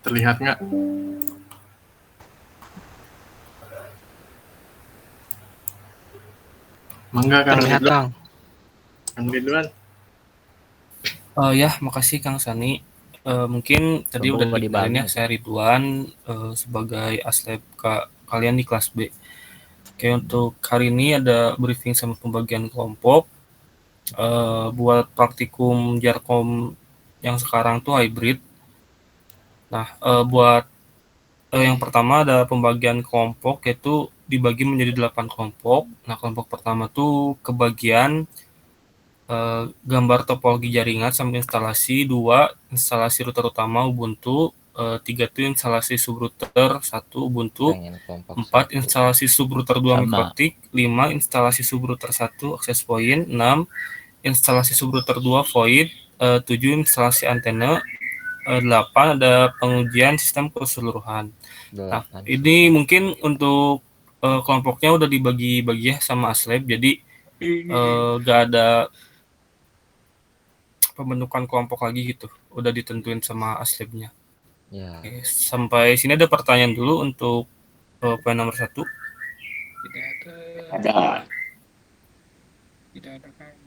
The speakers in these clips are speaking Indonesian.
Terlihat nggak? Mangga Kang Terlihat, Ridwan. Kang. Kang Ridwan. Ya, makasih Kang Sani. Mungkin tadi Coba udah dikenalin dibagi ya, itu. saya Ridwan sebagai aslep kalian di kelas B. Oke, untuk hari ini ada briefing sama pembagian kelompok. Buat praktikum Jarkom yang sekarang tuh hybrid. Nah, buat yang pertama ada pembagian kelompok, yaitu dibagi menjadi 8 kelompok. Nah, kelompok pertama tuh kebagian gambar topologi jaringan sama instalasi, 2 instalasi router utama Ubuntu, 3 itu instalasi subrouter 1 Ubuntu, 4 instalasi subrouter 2 MikroTik, 5 instalasi subrouter 1 access point, 6 instalasi subrouter 2 void, 7 instalasi antena, 8 ada pengujian sistem keseluruhan. Nah, ini mungkin untuk kelompoknya udah dibagi-bagi ya sama aslep, jadi gak ada pembentukan kelompok lagi gitu, udah ditentuin sama aslebnya. Ya. Oke, sampai sini ada pertanyaan dulu untuk poin nomor 1. Tidak ada, Kang.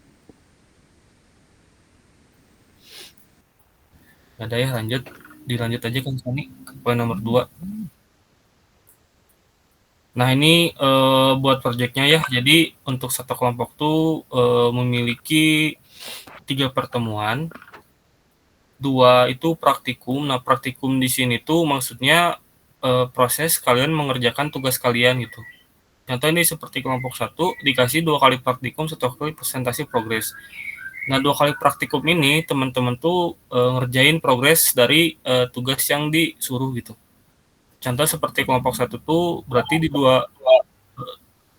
Ada ya, dilanjut aja Kang Sani ke poin nomor 2. Nah, ini buat proyeknya ya. Jadi untuk satu kelompok tuh memiliki 3 pertemuan. 2 itu praktikum. Nah, praktikum di sini tuh maksudnya proses kalian mengerjakan tugas kalian gitu. Contoh ini seperti kelompok 1 dikasih 2 kali praktikum, 1 kali presentasi progres. Nah, 2 kali praktikum ini teman-teman tuh ngerjain progres dari tugas yang disuruh gitu. Contoh seperti kelompok 1 tuh berarti di 2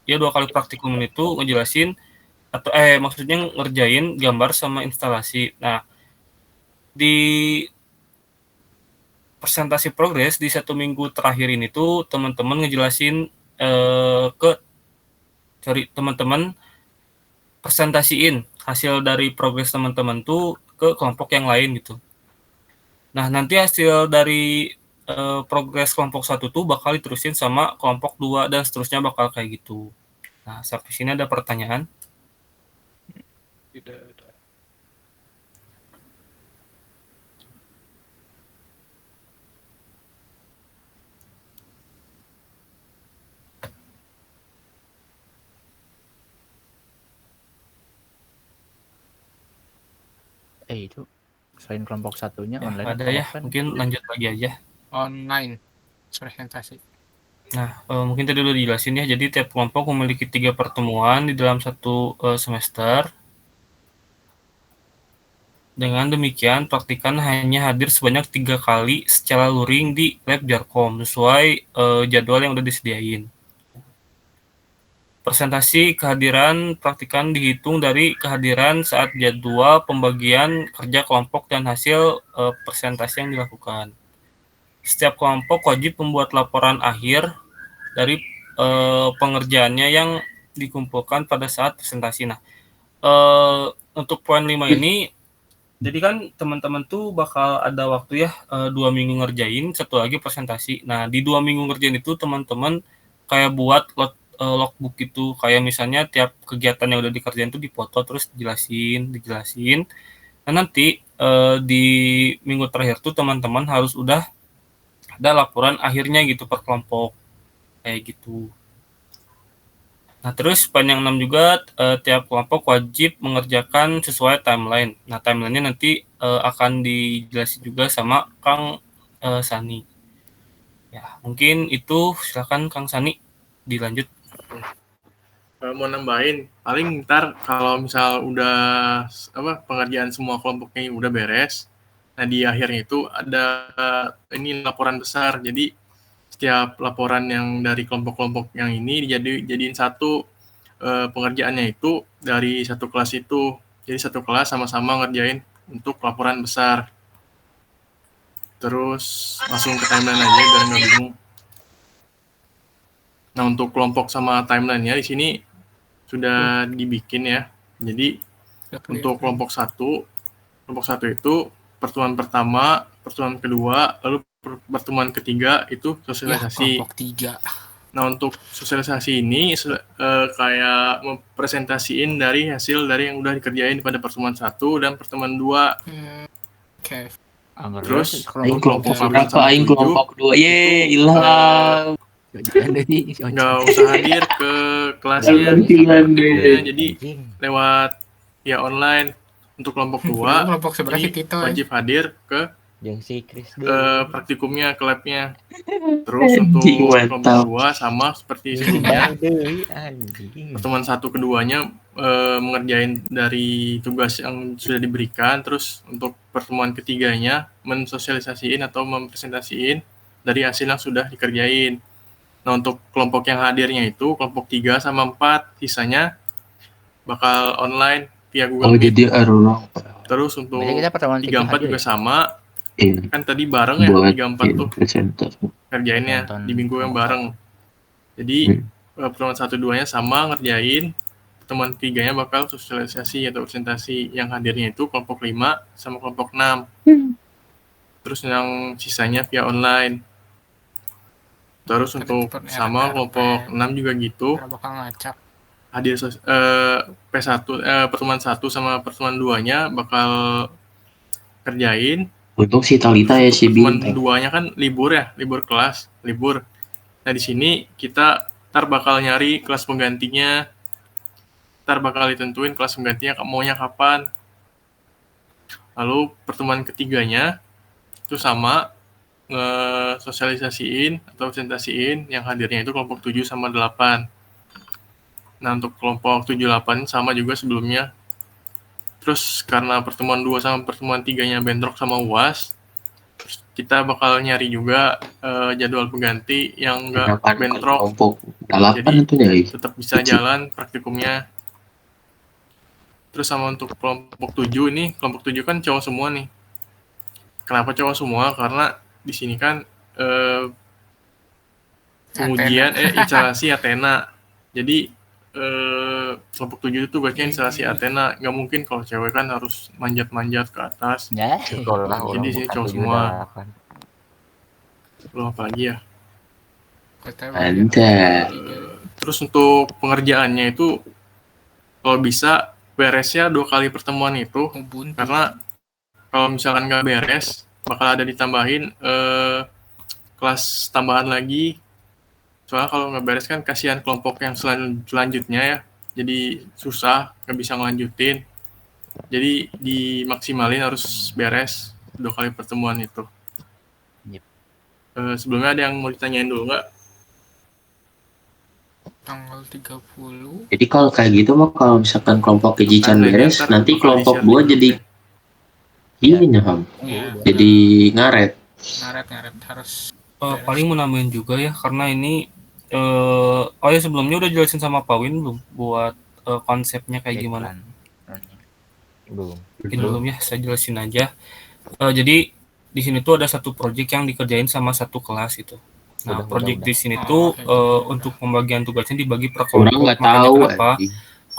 kali praktikum itu ngejelasin atau maksudnya ngerjain gambar sama instalasi. Nah, di presentasi progres di 1 minggu terakhir ini tuh teman-teman ngejelasin teman-teman presentasiin hasil dari progres teman-teman tuh ke kelompok yang lain gitu. Nah, nanti hasil dari progres kelompok 1 tuh bakal diterusin sama kelompok 2 dan seterusnya bakal kayak gitu. Nah, sampai sini ada pertanyaan? Tidak ada. Itu selain kelompok satunya Ya, online ada atau ya, offline? mungkin lanjut lagi aja. Online presentasi. Nah, mungkin tadi udah dijelasin ya, jadi tiap kelompok memiliki 3 pertemuan di dalam 1 semester. Dengan demikian, praktikan hanya hadir sebanyak 3 kali secara luring di lab Jarkom sesuai jadwal yang udah disediain. Presentasi kehadiran praktikan dihitung dari kehadiran saat jadwal pembagian kerja kelompok dan hasil presentasi yang dilakukan. Setiap kelompok wajib membuat laporan akhir dari pengerjaannya yang dikumpulkan pada saat presentasi. Nah, untuk poin 5 ini, jadi kan teman-teman tuh bakal ada waktu ya 2 minggu ngerjain, 1 lagi presentasi. Nah, di 2 minggu ngerjain itu teman-teman kayak buat logbook gitu, kayak misalnya tiap kegiatan yang udah dikerjain tuh dipoto terus dijelasin. Nah, nanti di minggu terakhir tuh teman-teman harus udah ada laporan akhirnya gitu per kelompok kayak gitu. Nah, terus poin yang 6 juga tiap kelompok wajib mengerjakan sesuai timeline. Nah, timelinenya nanti akan dijelasin juga sama Kang Sani. Ya, mungkin itu, silakan Kang Sani dilanjut. Mau nambahin, paling ntar kalau misal udah pengerjaan semua kelompoknya udah beres, nah di akhirnya itu ada ini laporan besar. Jadi setiap laporan yang dari kelompok-kelompok yang ini dijadiin satu pengerjaannya itu dari satu kelas itu. Jadi satu kelas sama-sama ngerjain untuk laporan besar. Terus langsung ke timeline aja biar nggak bingung. Nah, untuk kelompok sama timeline-nya di sini sudah dibikin ya. Jadi untuk kelompok 1 itu pertemuan pertama, pertemuan kedua, lalu pertemuan ketiga itu Ya, sosialisasi. kelompok 3. Nah, untuk sosialisasi ini kayak mempresentasiin dari hasil dari yang udah dikerjain pada pertemuan 1 dan pertemuan 2. Oke. Terus Aing kelompok kelompok berapa? Aing kelompok 2. Ye, itu, ilham. nggak usah hadir ke kelasnya, jadi lewat ya online. Untuk kelompok 2 Kelompok sebelah ini kita wajib hadir ke Yang si Chris praktikumnya, ke labnya. Terus untuk kelompok 2 sama seperti sebelumnya, pertemuan 1 keduanya mengerjain dari tugas yang sudah diberikan. Terus untuk pertemuan ketiganya mensosialisasiin atau mempresentasiin dari hasil yang sudah dikerjain. Nah, untuk kelompok yang hadirnya itu kelompok 3 sama 4, sisanya bakal online via Google Meet. Jadi orang. Terus untuk kita pertemuan 3-4 juga sama. Iya. Kan tadi bareng ya, Buat 3-4 tuh presentasi. ngerjainnya di minggu yang bareng. Jadi pertemuan 1-2-nya sama ngerjain. Pertemuan 3-nya bakal sosialisasi atau presentasi. Yang hadirnya itu kelompok 5 sama kelompok 6. Terus yang sisanya via online. Terus untuk sama kelompok 6 juga gitu. bakal ngacak. Hadir P1 pertemuan 1 sama pertemuan 2-nya bakal kerjain. Untung si Talita ya si Pertemuan Bintang. 2-nya kan libur ya, libur kelas, libur. Nah, di sini kita ntar bakal nyari kelas penggantinya. Ntar bakal ditentuin kelas penggantinya maunya kapan. Lalu pertemuan ketiganya itu sama nge-sosialisasiin atau presentasiin yang hadirnya itu kelompok 7 sama 8. Nah, untuk kelompok 7-8 sama juga sebelumnya. Terus karena pertemuan 2 sama pertemuan 3-nya bentrok sama UAS, kita bakal nyari juga jadwal pengganti yang enggak bentrok. Kelompok 8 itu jadi tetap bisa jalan praktikumnya. Terus sama untuk kelompok 7 ini, kelompok 7 kan cowok semua nih. Kenapa cowok semua? Karena di sini kan pengujian instalasi Athena. Jadi kelompok 7 itu tugasnya instalasi Athena. Nggak mungkin kalau cewek kan harus manjat-manjat ke atas. Ya, jadi sini cowok semua. Lo apa lagi ya? Terus untuk pengerjaannya itu kalau bisa beresnya 2 kali pertemuan itu. Karena kalau misalkan nggak beres bakal ada ditambahin kelas tambahan lagi. Soalnya kalau nggak beres kan kasihan kelompok yang selanjutnya ya. Jadi susah, nggak bisa ngelanjutin. Jadi dimaksimalin harus beres 2 kali pertemuan itu. Yep. Sebelumnya ada yang mau ditanyain dulu nggak? Tanggal 30. Jadi kalau kayak gitu mah kalau misalkan kelompok kejican beres, nanti kelompok 2 jadi ini Ham. Jadi ngaret harus paling menambahin juga ya, karena ini oh ya sebelumnya udah jelasin sama Pak Win belum buat konsepnya kayak gimana? Belum ya, saya jelasin aja. Jadi di sini tuh ada satu project yang dikerjain sama satu kelas itu. Nah, project di sini tuh untuk pembagian tugasnya dibagi per kelompok. Makanya kenapa?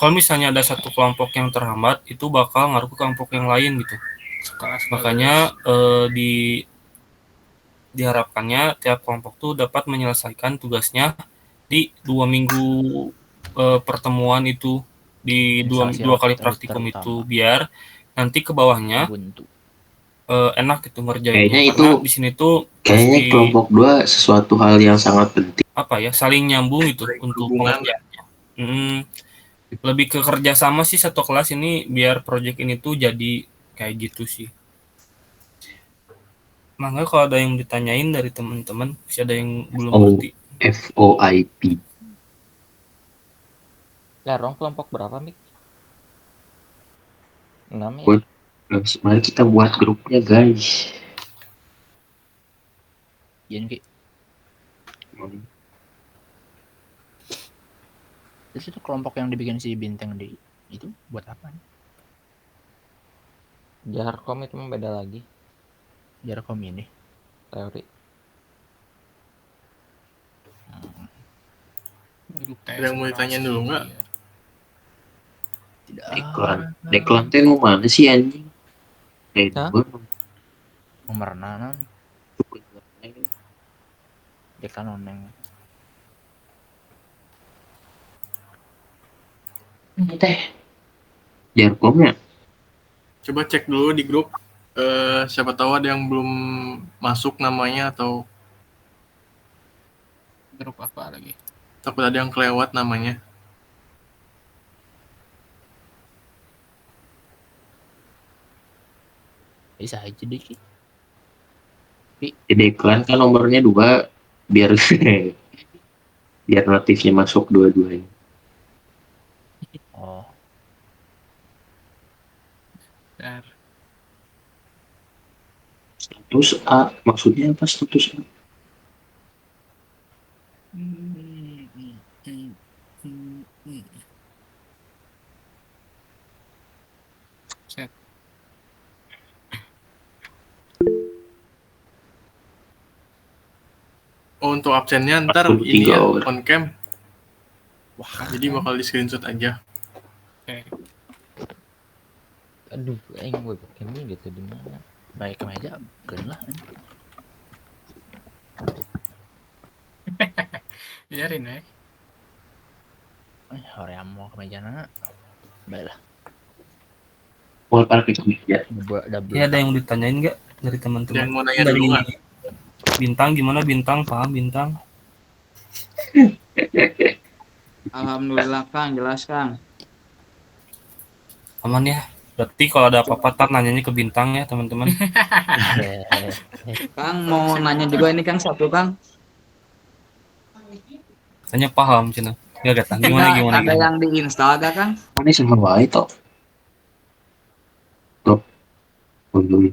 Kalau misalnya ada satu kelompok yang terhambat, itu bakal ngaruh ke kelompok yang lain gitu. Makanya diharapkannya tiap kelompok tuh dapat menyelesaikan tugasnya di 2 minggu pertemuan itu, di dua kali praktikum itu, biar nanti ke bawahnya enak gitu ngerjainnya. Kayaknya itu di sini tuh kayaknya kelompok 2 sesuatu hal yang sangat penting. Apa ya, saling nyambung gitu untuk pengerjaannya. Lebih ke kerjasama sih satu kelas ini biar project ini tuh jadi kayak gitu sih. Mangga kalau ada yang ditanyain dari teman-teman, masih ada yang belum ngerti. FOIP. Larong kelompok berapa, Mik? 6 ya? Mari kita buat grupnya, guys. Iya, Ki. Terus itu kelompok yang dibikin si Bintang di itu buat apa nih? Jarkom itu beda lagi. Jarkom ini teori. Ada yang mau ditanyain dulu nggak? Tidak. Deklan teh mau mana sih anjing? Hah? Nomor 6. Jackson oneng. Teh. Jarkomnya. Coba cek dulu di grup. Siapa tahu ada yang belum masuk namanya atau Grup apa lagi? takut ada yang kelewat namanya. Bisa aja dikit. Jadi iklan kan nomornya 2 biar biar notifnya masuk dua-duanya. Oh, Bentar. Status A maksudnya apa status A? Set. Oh, untuk absennya ntar 43 ini ya orang. on cam. wah, Jadi bakal di screenshot aja. Oke. Aduh, aing webcamnya gitu di mana? baik kemeja gen lah. Biarin ya. Hoream mau kemejana. Baiklah. Mau parkir ya. Double. Ya, ada yang ditanyain nggak dari Ada teman-teman? yang mau nanya Dari dulu nggak? Bintang gimana? Bintang paham Bintang? Alhamdulillah Kang, jelas Kang. Aman ya. Berarti kalau ada apa-apa tar nanyanya ke Bintang ya teman-teman. Kang mau nanya juga ini Kang satu Kang. Tanya paham cina. Gak gak gimana Enggak, gimana ada gimana. yang diinstal ada Kang? Ini sama wae toh. Tuh. Dulu.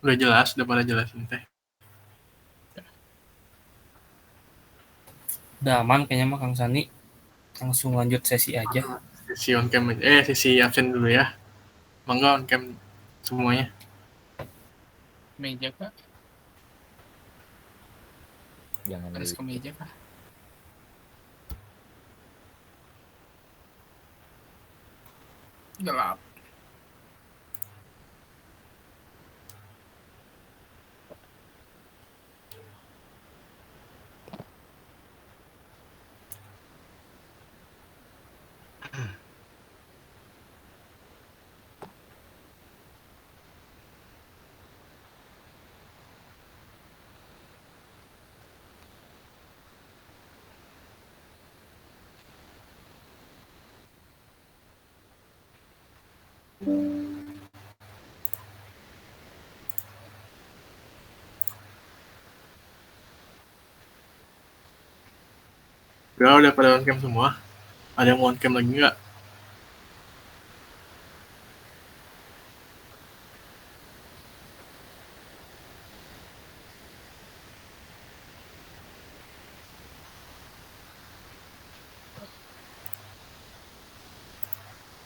Udah pada jelasin teh. Udah aman kayaknya mah Kang Sani. Langsung lanjut sesi aja. Sesi on cam, sesi absen dulu ya. Mangga on cam semuanya. Meja kah? Jangan Harus di ke meja kah? Gelap. Udah pada on cam semua. Ada yang mau on cam lagi nggak?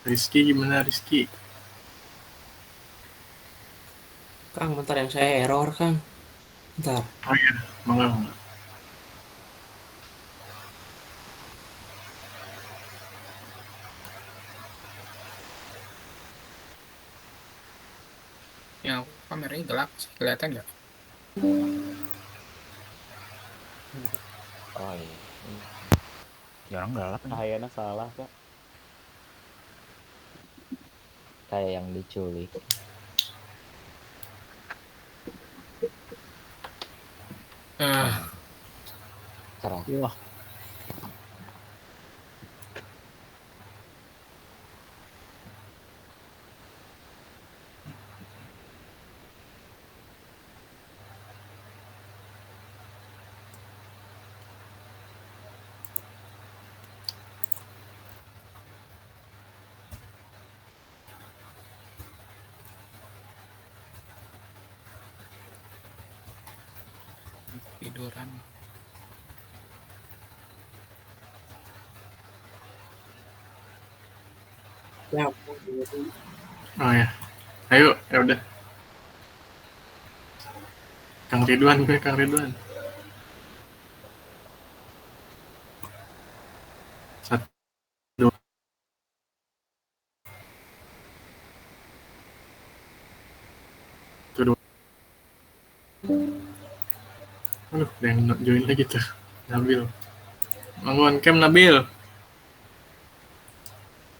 Rizky gimana Rizky? Kang, bentar yang saya error, Kang. Bentar. Oh iya, mangga. Yang kameranya gelap sih, kelihatan nggak? Oh iya. Ya orang galap nih. Cahayanya salah, Kak. Kayak yang diculik. Cerah. Wah, Tiduran. Oh ya. Ayo, ya udah. Kang Ridwan. Satu. Aduh, ada yang join lagi tuh. Nabil. Bangun, Nabil.